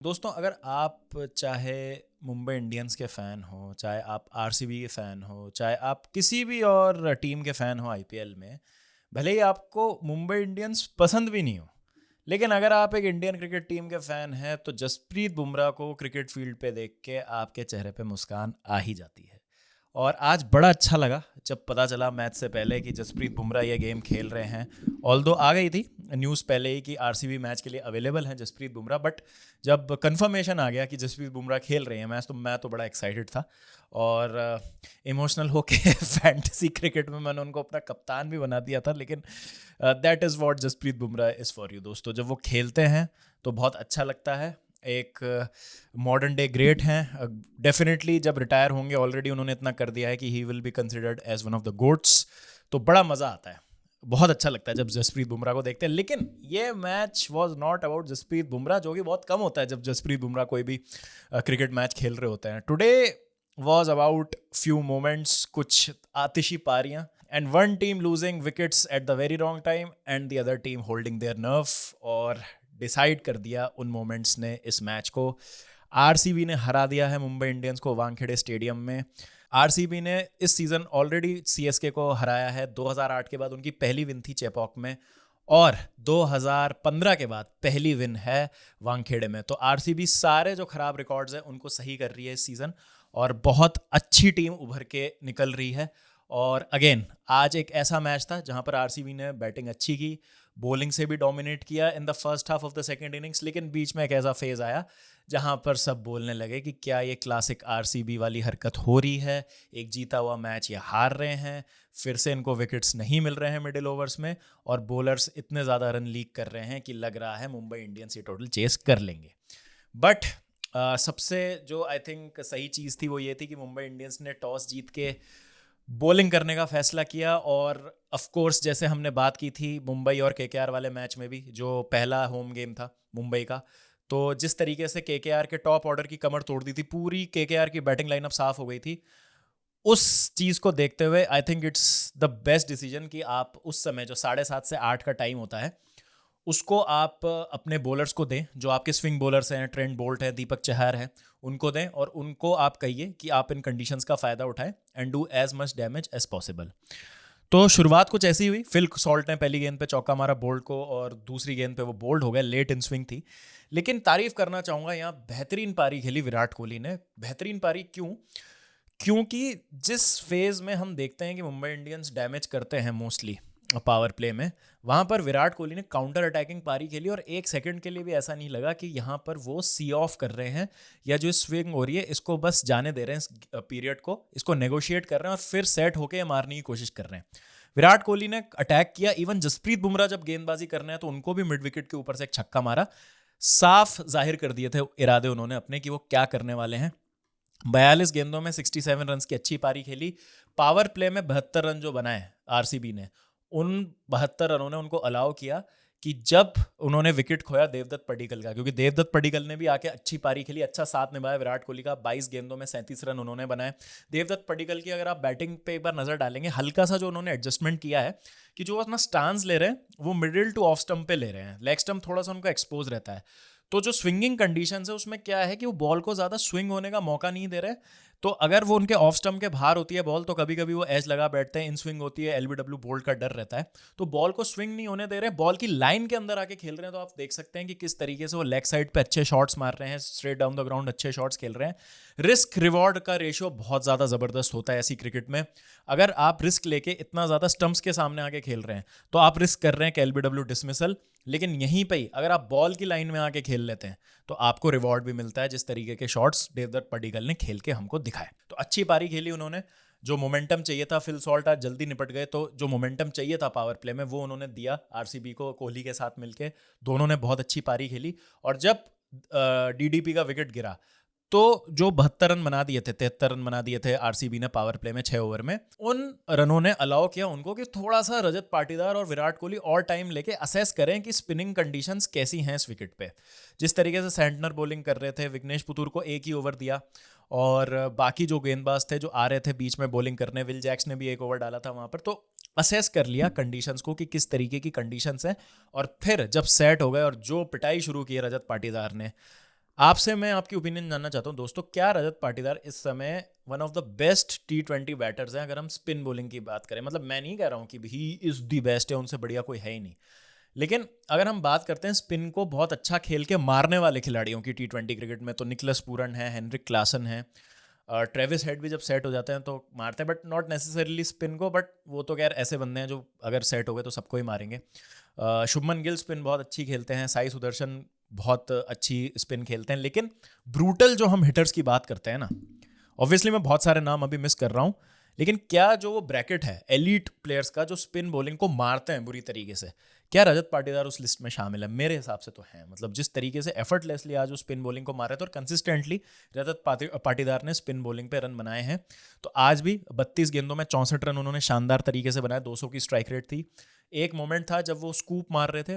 दोस्तों, अगर आप चाहे मुंबई इंडियंस के फ़ैन हो, चाहे आप आरसीबी के फ़ैन हो, चाहे आप किसी भी और टीम के फ़ैन हो आईपीएल में, भले ही आपको मुंबई इंडियंस पसंद भी नहीं हो, लेकिन अगर आप एक इंडियन क्रिकेट टीम के फ़ैन हैं तो जसप्रीत बुमराह को क्रिकेट फील्ड पे देख के आपके चेहरे पे मुस्कान आ ही जाती है। और आज बड़ा अच्छा लगा जब पता चला मैच से पहले कि जसप्रीत बुमराह ये गेम खेल रहे हैं। ऑल्दो आ गई थी न्यूज़ पहले ही कि आरसीबी मैच के लिए अवेलेबल हैं जसप्रीत बुमराह, बट जब कंफर्मेशन आ गया कि जसप्रीत बुमराह खेल रहे हैं मैच, तो मैं तो बड़ा एक्साइटेड था। और इमोशनल होके फैंटेसी क्रिकेट में मैंने उनको अपना कप्तान भी बना दिया था। लेकिन that is what Jasprit Bumrah is for you. दोस्तों, जब वो खेलते हैं तो बहुत अच्छा लगता है। एक मॉडर्न डे ग्रेट हैं। डेफिनेटली जब रिटायर होंगे, ऑलरेडी उन्होंने इतना कर दिया है कि he will be considered as one of the GOATs. तो बड़ा मज़ा आता है, बहुत अच्छा लगता है जब जसप्रीत बुमराह को देखते हैं। लेकिन ये match was not about Jasprit Bumrah, जो कि बहुत कम होता है जब जसप्रीत बुमराह कोई भी क्रिकेट मैच खेल रहे होते हैं। Today was about few moments, कुछ आतिशी पारियां, and one team losing wickets at the very wrong time and the other team holding their nerve. और डिसाइड कर दिया उन मोमेंट्स ने इस मैच को। आरसीबी ने हरा दिया है मुंबई इंडियंस को वानखेड़े स्टेडियम में। आरसीबी ने इस सीज़न ऑलरेडी सीएसके को हराया है। 2008 के बाद उनकी पहली विन थी चेपॉक में, और 2015 के बाद पहली विन है वानखेड़े में। तो आरसीबी सारे जो खराब रिकॉर्ड्स हैं उनको सही कर रही है इस सीज़न, और बहुत अच्छी टीम उभर के निकल रही है। और अगेन आज एक ऐसा मैच था जहां पर आरसीबी ने बैटिंग अच्छी की, बॉलिंग से भी डोमिनेट किया in the first half of the second innings. लेकिन बीच में एक ऐसा फेज आया जहां पर सब बोलने लगे कि क्या ये क्लासिक आरसीबी वाली हरकत हो रही है, एक जीता हुआ मैच ये हार रहे हैं, फिर से इनको विकेट्स नहीं मिल रहे हैं मिडिल ओवर्स में, और बॉलर्स इतने ज़्यादा रन लीक कर रहे हैं कि लग रहा है मुंबई इंडियंस ये टोटल चेस कर लेंगे। बट सबसे जो आई थिंक सही चीज़ थी वो ये थी कि मुंबई इंडियंस ने टॉस जीत के बॉलिंग करने का फैसला किया। और ऑफ कोर्स जैसे हमने बात की थी मुंबई और केकेआर वाले मैच में भी, जो पहला होम गेम था मुंबई का, तो जिस तरीके से केकेआर के टॉप ऑर्डर की कमर तोड़ दी थी, पूरी केकेआर की बैटिंग लाइनअप साफ हो गई थी। उस चीज़ को देखते हुए I think it's the best decision कि आप उस समय जो 7:30 से 8 का टाइम होता है उसको आप अपने बॉलर्स को दें, जो आपके स्विंग बॉलर्स हैं, ट्रेंट बोल्ट है, दीपक चहर है, उनको दें, और उनको आप कहिए कि आप इन कंडीशंस का फ़ायदा उठाएं and do as much damage as possible. तो शुरुआत कुछ ऐसी हुई, फिल सॉल्ट ने पहली गेंद पे चौका मारा बोल्ट को, और दूसरी गेंद पे वो बोल्ड हो गए, लेट इन स्विंग थी। लेकिन तारीफ करना चाहूँगा, यहाँ बेहतरीन पारी खेली विराट कोहली ने। बेहतरीन पारी क्यों? क्योंकि जिस फेज में हम देखते हैं कि मुंबई इंडियंस डैमेज करते हैं मोस्टली पावर प्ले में, वहाँ पर विराट कोहली ने काउंटर अटैकिंग पारी खेली, और एक सेकंड के लिए भी ऐसा नहीं लगा कि यहाँ पर वो सी ऑफ कर रहे हैं या जो स्विंग हो रही है इसको बस जाने दे रहे हैं, इस पीरियड को, इसको नेगोशिएट कर रहे हैं और फिर सेट होके मारने की कोशिश कर रहे हैं। विराट कोहली ने अटैक किया। इवन जसप्रीत बुमराह जब गेंदबाजी करने हैं तो उनको भी मिड विकेट के ऊपर से एक छक्का मारा। साफ जाहिर कर दिए थे इरादे उन्होंने अपने कि वो क्या करने वाले हैं। 42 गेंदों में 67 रन की अच्छी पारी खेली। पावर प्ले में 72 रन जो बनाए आरसीबी ने, उन 72 रनों ने उनको अलाउ किया कि जब उन्होंने विकेट खोया देवदत्त पडिक्कल का, क्योंकि देवदत्त पडिक्कल ने भी आके अच्छी पारी खेली, अच्छा साथ निभाया विराट कोहली का। 22 गेंदों में 37 रन उन्होंने बनाए। देवदत्त पडिक्कल की अगर आप बैटिंग पे एक बार नजर डालेंगे, हल्का सा जो उन्होंने एडजस्टमेंट किया है कि जो अपना स्टांस ले रहे हैं वो मिडिल टू ऑफ स्टंप पे ले रहे हैं, लेग स्टंप थोड़ा सा उनका एक्सपोज रहता है। तो जो स्विंगिंग कंडीशन है उसमें क्या है कि वो बॉल को ज़्यादा स्विंग होने का मौका नहीं दे रहे। तो अगर वो उनके ऑफ स्टंप के बाहर होती है बॉल, तो कभी कभी वो एज लगा बैठते हैं, इन स्विंग होती है, एलबीडब्ल्यू बोल्ड का डर रहता है, तो बॉल को स्विंग नहीं होने दे रहे, बॉल की लाइन के अंदर आके खेल रहे हैं। तो आप देख सकते हैं कि किस तरीके से वो लेग साइड पे अच्छे शॉट्स मार रहे हैं, स्ट्रेट डाउन द ग्राउंड अच्छे शॉट्स खेल रहे हैं। रिस्क रिवॉर्ड का रेशियो बहुत ज़्यादा ज़बरदस्त होता है ऐसी क्रिकेट में। अगर आप रिस्क लेके इतना ज़्यादा स्टंप्स के सामने आके खेल रहे हैं तो आप रिस्क कर रहे हैं कि एलबीडब्ल्यू डिसमिसल। लेकिन यहीं पे ही अगर आप बॉल की लाइन में आके खेल लेते हैं तो आपको रिवॉर्ड भी मिलता है, जिस तरीके के शॉट्स देवदत्त पडिक्कल ने खेल के हमको दिखाए। तो अच्छी पारी खेली उन्होंने। जो मोमेंटम चाहिए था, फिल सॉल्ट आज जल्दी निपट गए, तो जो मोमेंटम चाहिए था पावर प्ले में वो उन्होंने दिया आरसीबी को कोहली के साथ मिलके। दोनों ने बहुत अच्छी पारी खेली। और जब डीडीपी का विकेट गिरा तो जो 72 रन बना दिए थे, 73 रन बना दिए थे आरसीबी ने पावर प्ले में 6 ओवर में, उन रनों ने अलाउ किया उनको कि थोड़ा सा रजत पाटीदार और विराट कोहली और टाइम लेके असेस करें कि स्पिनिंग कंडीशंस कैसी हैं इस विकेट पे। जिस तरीके से सेंटनर बॉलिंग कर रहे थे, विग्नेश पुतूर को एक ही ओवर दिया, और बाकी जो गेंदबाज थे जो आ रहे थे बीच में बॉलिंग करने, विल जैक्स ने भी एक ओवर डाला था वहां पर। तो असेस कर लिया कंडीशंस को कि किस तरीके की कंडीशंस हैं, और फिर जब सेट हो गए और जो पिटाई शुरू की रजत पाटीदार ने, आपसे मैं आपकी ओपिनियन जानना चाहता हूँ दोस्तों, क्या रजत पाटीदार इस समय one of the best T20 batters हैं? अगर हम स्पिन बॉलिंग की बात करें, मतलब मैं नहीं कह रहा हूँ कि ही इज़ दी बेस्ट है, उनसे बढ़िया कोई है ही नहीं, लेकिन अगर हम बात करते हैं स्पिन को बहुत अच्छा खेल के मारने वाले खिलाड़ियों की T20 क्रिकेट में, तो निकलस पूरन है, हेनरिक क्लासन है, ट्रेविस हेड भी जब सेट हो जाते हैं तो मारते हैं, बट नॉट नेसेसरीली स्पिन को, बट वो तो खैर ऐसे बंदे हैं जो अगर सेट हो गए तो सबको ही मारेंगे। शुभमन गिल स्पिन बहुत अच्छी खेलते हैं, साई सुदर्शन बहुत अच्छी स्पिन खेलते हैं, लेकिन ब्रूटल जो हम हिटर्स की बात करते हैं ना, ऑब्वियसली मैं बहुत सारे नाम अभी मिस कर रहा हूँ, लेकिन क्या जो वो ब्रैकेट है एलीट प्लेयर्स का जो स्पिन बॉलिंग को मारते हैं बुरी तरीके से, क्या रजत पाटीदार उस लिस्ट में शामिल है? मेरे हिसाब से तो है। मतलब जिस तरीके से एफर्टलेसली आज वो स्पिन बॉलिंग को मारे थे और कंसिस्टेंटली रजत पाटीदार ने स्पिन बॉलिंग पे रन बनाए हैं, तो आज भी 32 गेंदों में 64 रन उन्होंने शानदार तरीके से बनाए, 200 की स्ट्राइक रेट थी। एक मोमेंट था जब वो स्कूप मार रहे थे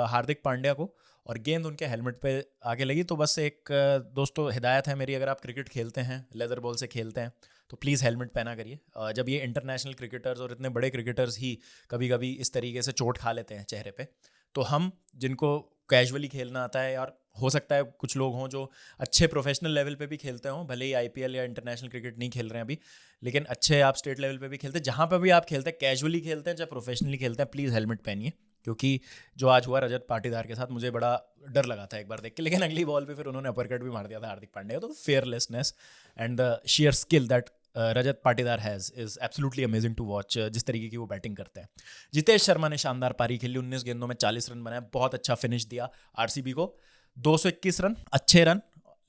हार्दिक पांड्या को, और गेंद उनके हेलमेट पे आगे लगी। तो बस एक दोस्तों हिदायत है मेरी, अगर आप क्रिकेट खेलते हैं, लेदर बॉल से खेलते हैं, तो प्लीज़ हेलमेट पहना करिए। जब ये इंटरनेशनल क्रिकेटर्स और इतने बड़े क्रिकेटर्स ही कभी कभी इस तरीके से चोट खा लेते हैं चेहरे पे, तो हम जिनको कैजुअली खेलना आता है, और हो सकता है कुछ लोग हों जो अच्छे प्रोफेशनल लेवल पे भी खेलते हों, भले ही IPL या इंटरनेशनल क्रिकेट नहीं खेल रहे हैं अभी, लेकिन अच्छे आप स्टेट लेवल पे भी खेलते हैं, जहाँ पे भी आप खेलते हैं, कैजुअली खेलते हैं चाहे प्रोफेशनली खेलते हैं, प्लीज़ हेलमेट पहनिए। क्योंकि जो आज हुआ रजत पाटीदार के साथ, मुझे बड़ा डर लगा था एक बार देख के, लेकिन अगली बॉल पे फिर उन्होंने अपरकट भी मार दिया था हार्दिक पांड्या को। तो fearlessness and the sheer skill that Rajat Patidar has is absolutely amazing to watch. जिस तरीके की वो बैटिंग करते हैं। जितेश शर्मा ने शानदार पारी खेली, 19 गेंदों में 40 रन बनाए, बहुत अच्छा फिनिश दिया RCB को, 221 रन, अच्छे रन,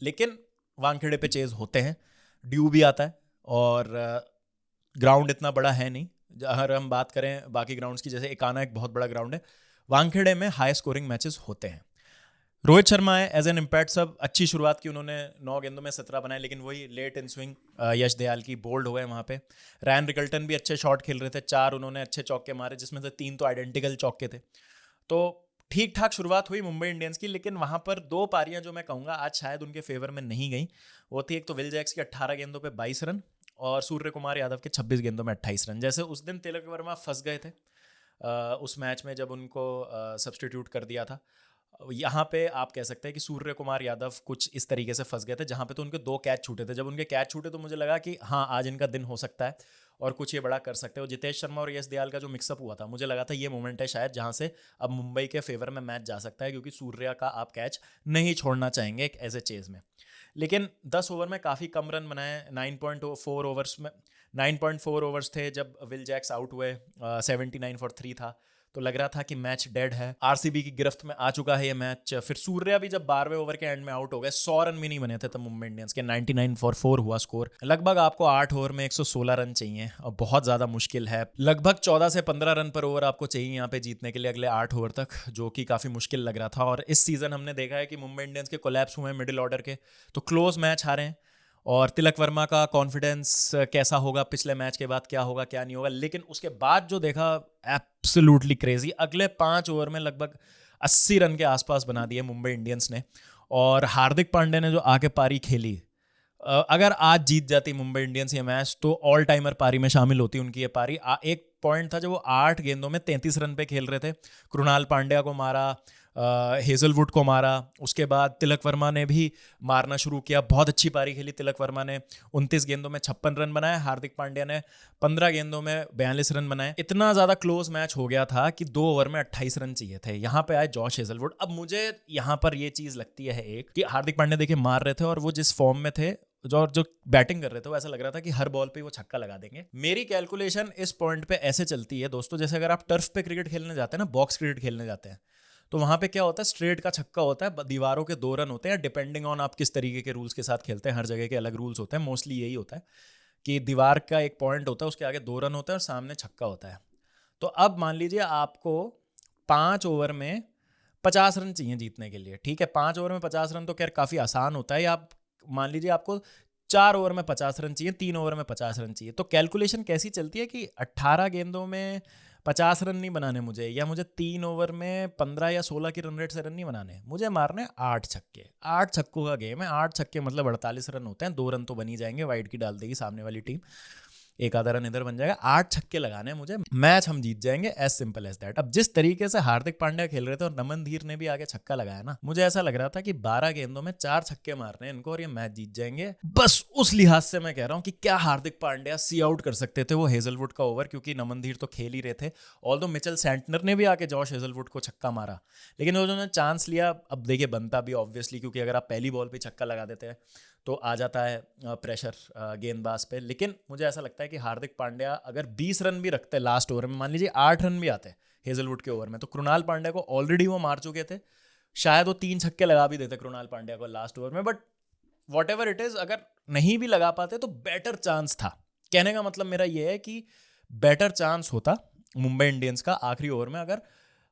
लेकिन वानखेड़े पे चेज होते हैं, ड्यू भी आता है, और ग्राउंड इतना बड़ा है नहीं। अगर हम बात करें बाकी ग्राउंड्स की, जैसे एकाना एक बहुत बड़ा ग्राउंड है, वानखेड़े में हाई स्कोरिंग मैचेस होते हैं। रोहित शर्मा है एज एन इम्पैक्ट सब, अच्छी शुरुआत की उन्होंने, 9 गेंदों में 17 बनाए, लेकिन वही लेट इन स्विंग यश दयाल की बोल्ड हो गए वहाँ पे। रैन रिकल्टन भी अच्छे शॉट खेल रहे थे, 4 उन्होंने अच्छे चौके मारे, जिसमें से 3 तो आइडेंटिकल चौके थे। तो ठीक ठाक शुरुआत हुई मुंबई इंडियंस की, लेकिन वहाँ पर 2 पारियां जो मैं कहूँगा आज शायद उनके फेवर में नहीं गई। वो थी एक तो विल जैक्स के 18 गेंदों पे 22 रन, और सूर्य कुमार यादव के 26 गेंदों में 28 रन। जैसे उस दिन तिलक वर्मा फंस गए थे उस मैच में जब उनको सब्सटीट्यूट कर दिया था, यहाँ पे आप कह सकते हैं कि सूर्य कुमार यादव कुछ इस तरीके से फंस गए थे, जहाँ पे तो उनके 2 कैच छूटे थे। जब उनके कैच छूटे तो मुझे लगा कि हाँ, आज इनका दिन हो सकता है और कुछ ये बड़ा कर सकते हो। जितेश शर्मा और यश दयाल का जो मिक्सअप हुआ था, मुझे लगा था ये मोमेंट है शायद जहाँ से अब मुंबई के फेवर में मैच जा सकता है, क्योंकि सूर्या का आप कैच नहीं छोड़ना चाहेंगे एक ऐसे चेज में। लेकिन 10 ओवर में काफ़ी कम रन बनाए, 9.4 ओवर्स में, 9.4 ओवर्स थे जब विल जैक्स आउट हुए, 79 फॉर 3 था, तो लग रहा था कि मैच डेड है, RCB की गिरफ्त में आ चुका है ये मैच। फिर सूर्या भी जब 12वें ओवर के एंड में आउट हो गए, 100 रन भी नहीं बने थे तब मुंबई इंडियंस के, 99 फॉर 4 हुआ स्कोर। लगभग आपको 8 ओवर में 116 रन चाहिए, और बहुत ज़्यादा मुश्किल है। लगभग 14 से 15 रन पर ओवर आपको चाहिए यहाँ पे जीतने के लिए अगले 8 ओवर तक, जो कि काफ़ी मुश्किल लग रहा था। और इस सीज़न हमने देखा है कि मुंबई इंडियंस के कोलैप्स हुए हैं मिडिल ऑर्डर के, तो क्लोज मैच हारे हैं। और तिलक वर्मा का कॉन्फिडेंस कैसा होगा, पिछले मैच के बाद क्या होगा क्या नहीं होगा, लेकिन उसके बाद जो देखा, एब्सोल्युटली क्रेजी। अगले 5 ओवर में लगभग 80 रन के आसपास बना दिए मुंबई इंडियंस ने, और हार्दिक पांड्या ने जो आगे पारी खेली, अगर आज जीत जाती मुंबई इंडियंस ये मैच तो ऑल टाइमर पारी में शामिल होती उनकी ये पारी। एक पॉइंट था जब वो 8 गेंदों में 33 रन पे खेल रहे थे, कृणाल पांड्या को मारा, हेजलवुड को मारा, उसके बाद तिलक वर्मा ने भी मारना शुरू किया, बहुत अच्छी पारी खेली तिलक वर्मा ने, 29 गेंदों में 56 रन बनाए, हार्दिक पांड्या ने 15 गेंदों में 42 रन बनाए। इतना ज़्यादा क्लोज मैच हो गया था कि 2 ओवर में 28 रन चाहिए थे। यहाँ पे आए जॉश हेजलवुड। अब मुझे यहाँ पर ये चीज़ लगती है एक कि हार्दिक पांड्या देखिए मार रहे थे, और वो जिस फॉर्म में थे, जो बैटिंग कर रहे थे, वो ऐसा लग रहा था कि हर बॉल पे वो छक्का लगा देंगे। मेरी कैलकुलेशन इस पॉइंट पे ऐसे चलती है दोस्तों, जैसे अगर आप टर्फ पे क्रिकेट खेलने जाते हैं ना, बॉक्स क्रिकेट खेलने जाते हैं, तो वहाँ पे क्या होता है, स्ट्रेट का छक्का होता है, दीवारों के 2 रन होते हैं, डिपेंडिंग ऑन आप किस तरीके के रूल्स के साथ खेलते हैं, हर जगह के अलग रूल्स होते हैं। मोस्टली यही होता है कि दीवार का एक पॉइंट होता है, उसके आगे 2 रन होते हैं और सामने छक्का होता है। तो अब मान लीजिए आपको 5 ओवर में 50 रन चाहिए जीतने के लिए, ठीक है। 5 ओवर में 50 रन तो खैर काफ़ी आसान होता है। आप मान लीजिए आपको 4 ओवर में 50 रन चाहिए, 3 ओवर में 50 रन चाहिए, तो कैलकुलेशन कैसी चलती है कि 18 गेंदों में 50 रन नहीं बनाने मुझे, या मुझे 3 ओवर में 15 या 16 की रन रेट से रन नहीं बनाने, मुझे मारने 8 छक्के। 8 छक्कों का गेम है, 8 छक्के मतलब 48 रन होते हैं, 2 रन तो बनी जाएंगे, वाइड की डाल देगी सामने वाली टीम। एक आधा रन इधर बन जाएगा, 8 छक्के लगाने हैं मुझे, मैच हम जीत जाएंगे, एज सिंपल एज दैट। अब जिस तरीके से हार्दिक पांड्या खेल रहे थे और नमन धीर ने भी आगे छक्का लगाया ना, मुझे ऐसा लग रहा था कि 12 गेंदों में 4 छक्के मारने हैं इनको और ये मैच जीत जाएंगे। बस उस लिहाज से मैं कह रहा हूँ कि क्या हार्दिक पांड्या सी आउट कर सकते थे वो हेजलवुड का ओवर, क्योंकि नमन धीर तो खेल ही रहे थे। ऑल्दो मिचेल सैंटनर ने भी आके जॉश हेजलवुड को छक्का मारा, लेकिन उन्होंने चांस लिया। अब देखिए बनता भी ऑब्वियसली, क्योंकि अगर आप पहली बॉल पे छक्का लगा देते हैं तो आ जाता है प्रेशर गेंदबाज पे। लेकिन मुझे ऐसा लगता है कि हार्दिक पांड्या अगर 20 रन भी रखते लास्ट ओवर में, मान लीजिए 8 रन भी आते हेजलवुड के ओवर में, तो कृणाल पांड्या को ऑलरेडी वो मार चुके थे, शायद वो 3 छक्के लगा भी देते कृणाल पांड्या को लास्ट ओवर में। But what ever it is, अगर नहीं भी लगा पाते तो बेटर चांस था। कहने का मतलब मेरा ये है कि बेटर चांस होता मुंबई इंडियंस का आखिरी ओवर में अगर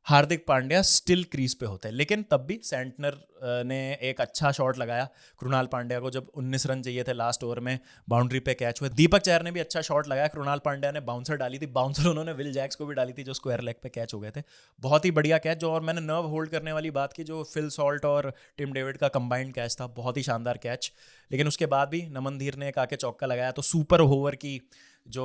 हार्दिक पांड्या स्टिल क्रीज पे होते हैं। लेकिन तब भी सैंटनर ने एक अच्छा शॉट लगाया कृणाल पांड्या को, जब 19 रन चाहिए थे लास्ट ओवर में, बाउंड्री पे कैच हुए। दीपक चहर ने भी अच्छा शॉट लगाया, कृणाल पांड्या ने बाउंसर डाली थी, बाउंसर उन्होंने विल जैक्स को भी डाली थी जो स्क्वायर लेग पे कैच हो गए थे। बहुत ही बढ़िया कैच जो, और मैंने नर्व होल्ड करने वाली बात की, जो फिल सॉल्ट और टिम डेविड का कंबाइंड कैच था, बहुत ही शानदार कैच। लेकिन उसके बाद भी नमन धीर ने एक आके चौका लगाया, तो सुपर ओवर की जो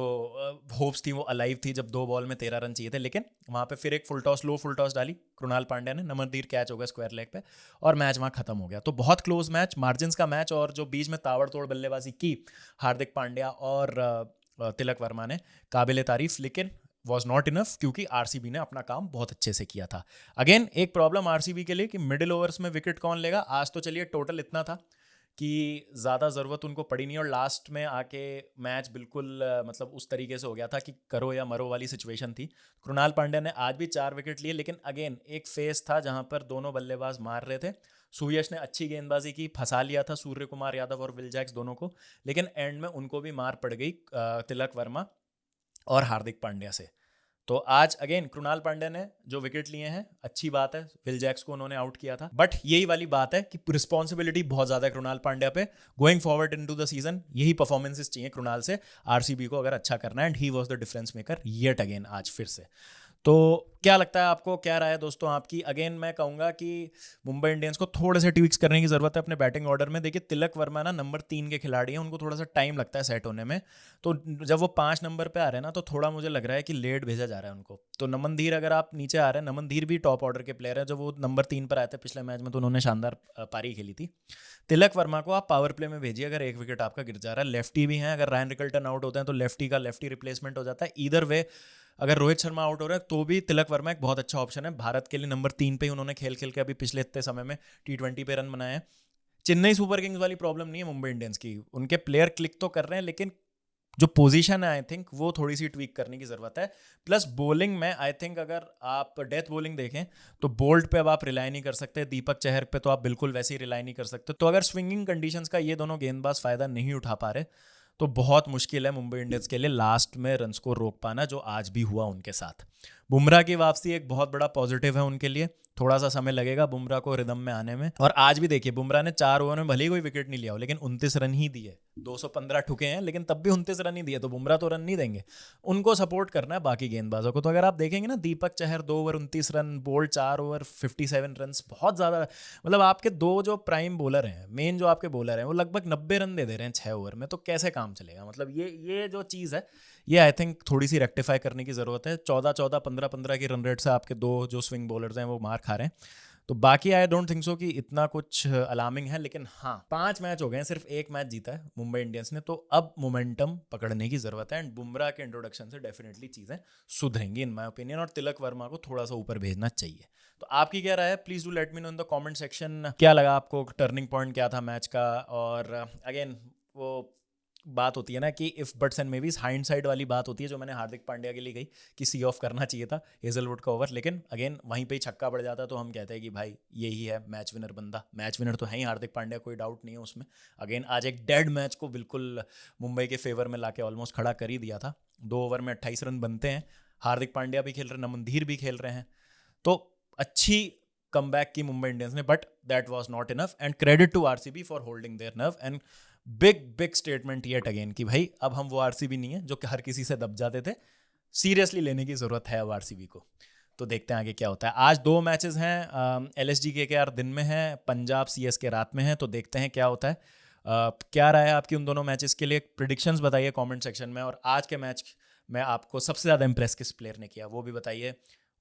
होप्स थी वो अलाइव थी जब 2 बॉल में 13 रन चाहिए थे। लेकिन वहाँ पे फिर एक फुल टॉस, लो फुल टॉस डाली कृणाल पांड्या ने, नमनदीर कैच हो गया स्क्वायर लेग पे और मैच वहाँ खत्म हो गया। तो बहुत क्लोज मैच, मार्जिन्स का मैच, और जो बीच में ताबड़तोड़ बल्लेबाजी की हार्दिक पांड्या और तिलक वर्मा ने, काबिल तारीफ, लेकिन वॉज नॉट इनफ, क्योंकि आरसीबी ने अपना काम बहुत अच्छे से किया था। अगेन एक प्रॉब्लम आरसीबी के लिए कि मिडिल ओवर्स में विकेट कौन लेगा। आज तो चलिए टोटल इतना था कि ज़्यादा ज़रूरत उनको पड़ी नहीं, और लास्ट में आके मैच बिल्कुल मतलब उस तरीके से हो गया था कि करो या मरो वाली सिचुएशन थी। कृणाल पांड्या ने आज भी 4 विकेट लिए, लेकिन अगेन एक फेस था जहां पर दोनों बल्लेबाज मार रहे थे। सूर्यश ने अच्छी गेंदबाजी की, फंसा लिया था सूर्य कुमार यादव और विल जैक्स दोनों को, लेकिन एंड में उनको भी मार पड़ गई तिलक वर्मा और हार्दिक पांड्या से। तो आज अगेन कृणाल पांड्या ने जो विकेट लिए हैं, अच्छी बात है, विल जैक्स को उन्होंने आउट किया था, बट यही वाली बात है कि रिस्पॉन्सिबिलिटी बहुत ज्यादा है कृणाल पांड्या पे going forward into the season. यही परफॉर्मेंसेस चाहिए कृणाल से आरसीबी को अगर अच्छा करना है, and he was the difference maker yet again आज फिर से। तो क्या लगता है आपको, क्या राय है दोस्तों आपकी? अगेन मैं कहूँगा कि मुंबई इंडियंस को थोड़े से ट्विक्स करने की ज़रूरत है अपने बैटिंग ऑर्डर में। देखिए तिलक वर्मा ना नंबर 3 के खिलाड़ी हैं, उनको थोड़ा सा टाइम लगता है सेट होने में। तो जब वो 5 नंबर पे आ रहे हैं ना, तो थोड़ा मुझे लग रहा है कि लेट भेजा जा रहा है उनको। तो नमन धीर अगर आप नीचे आ रहे हैं, नमन धीर भी टॉप ऑर्डर के प्लेयर है, जब वो नंबर 3 पर आए थे पिछले मैच में तो उन्होंने शानदार पारी खेली थी। तिलक वर्मा को आप पावर प्ले में भेजिए अगर एक विकेट आपका गिर जा रहा है। लेफ्टी भी हैं, अगर रायन रिकल्टन आउट होते हैं तो लेफ्टी का लेफ्टी रिप्लेसमेंट हो जाता है। ईदर वे अगर रोहित शर्मा आउट हो रहा है तो भी तिलक वर्मा एक बहुत अच्छा ऑप्शन है। भारत के लिए नंबर 3 पे ही उन्होंने खेल खेल के अभी पिछले इतने समय में T20 पे रन बनाए हैं। चेन्नई सुपर किंग्स वाली प्रॉब्लम नहीं है मुंबई इंडियंस की, उनके प्लेयर क्लिक तो कर रहे हैं, लेकिन जो पोजीशन है आई थिंक वो थोड़ी सी ट्वीक करने की ज़रूरत है। प्लस बॉलिंग में आई थिंक अगर आप डेथ बॉलिंग देखें तो बोल्ट पे अब आप रिलाई नहीं कर सकते, दीपक चहर पे तो आप बिल्कुल वैसे ही रिलाई नहीं कर सकते। तो अगर स्विंगिंग कंडीशंस का ये दोनों गेंदबाज फ़ायदा नहीं उठा पा रहे तो बहुत मुश्किल है मुंबई इंडियंस के लिए लास्ट में रन्स को रोक पाना, जो आज भी हुआ उनके साथ। बुमराह की वापसी एक बहुत बड़ा पॉजिटिव है उनके लिए, थोड़ा सा समय लगेगा बुमराह को रिदम में आने में। और आज भी देखिए बुमराह ने 4 ओवर में भले ही कोई विकेट नहीं लिया हो, लेकिन 29 रन ही दिए, 215 ठुके हैं, लेकिन तब भी 29 रन ही दिए। तो बुमराह तो रन नहीं देंगे, उनको सपोर्ट करना है बाकी गेंदबाजों को। तो अगर आप देखेंगे ना, Deepak Chahar 2 over 29 run, Boult 4 over 57 run, बहुत ज़्यादा। मतलब आपके 2 जो प्राइम बॉलर हैं, मेन जो आपके बॉलर हैं, वो लगभग 90 रन दे रहे हैं 6 ओवर में, तो कैसे काम चलेगा? मतलब ये जो चीज़ है, ये आई थिंक थोड़ी सी रेक्टिफाई करने की ज़रूरत है। 14-14, 15-15 की रन रेट से आपके 2 जो स्विंग बॉलर्स हैं वो मार खा रहे हैं। तो बाकी आई डोंट थिंक सो कि इतना कुछ अलार्मिंग है। लेकिन हाँ, 5 मैच हो गए हैं, सिर्फ 1 मैच जीता है मुंबई इंडियंस ने, तो अब मोमेंटम पकड़ने की ज़रूरत है। एंड बुमराह के इंट्रोडक्शन से डेफिनेटली चीज़ें सुधरेंगी इन माय ओपिनियन, और तिलक वर्मा को थोड़ा सा ऊपर भेजना चाहिए। तो आपकी क्या राय है? Please do let me know in the comment section. क्या लगा आपको, टर्निंग पॉइंट क्या था मैच का? और अगेन वो बात होती है ना कि इफ बट्स एंड मेबीज, हाइंडसाइड वाली बात होती है जो मैंने हार्दिक पांड्या के लिए कही कि सी ऑफ करना चाहिए था हेजलवुड का ओवर, लेकिन अगेन वहीं पे ही छक्का पड़ जाता, तो हम कहते हैं कि भाई यही है मैच विनर बंदा। मैच विनर तो है ही हार्दिक पांड्या, कोई डाउट नहीं है उसमें। अगेन आज एक डेड मैच को बिल्कुल मुंबई के फेवर में लाके ऑलमोस्ट खड़ा कर ही दिया था। 2 ओवर में 28 रन बनते हैं, हार्दिक पांड्या भी खेल रहे हैं, नमन धीर भी खेल रहे हैं, तो अच्छी कमबैक की मुंबई इंडियंस ने, but that was not enough. And credit to RCB for holding their nerve, and big statement yet again कि भाई अब हम वो आरसीबी नहीं है जो कि हर किसी से दब जाते थे, सीरियसली लेने की ज़रूरत है अब आरसीबी को। तो देखते हैं आगे क्या होता है। आज 2 मैचेस हैं, LSG KKR दिन में है, पंजाब CSK रात में है, तो देखते हैं क्या होता है। क्या राय है आपकी उन दोनों मैचेस के लिए? प्रिडिक्शंस बताइए कमेंट सेक्शन में, और आज के मैच में आपको सबसे ज़्यादा इंप्रेस किस प्लेयर ने किया वो भी बताइए।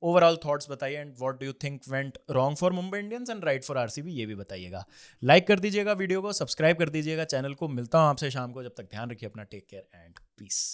ओवरऑल थॉट्स बताइए, and what do you think went wrong for Mumbai Indians and right for RCB, ये भी बताइएगा। लाइक कर दीजिएगा वीडियो को, सब्सक्राइब कर दीजिएगा चैनल को। मिलता हूँ आपसे शाम को, जब तक ध्यान रखिए अपना, टेक केयर एंड पीस।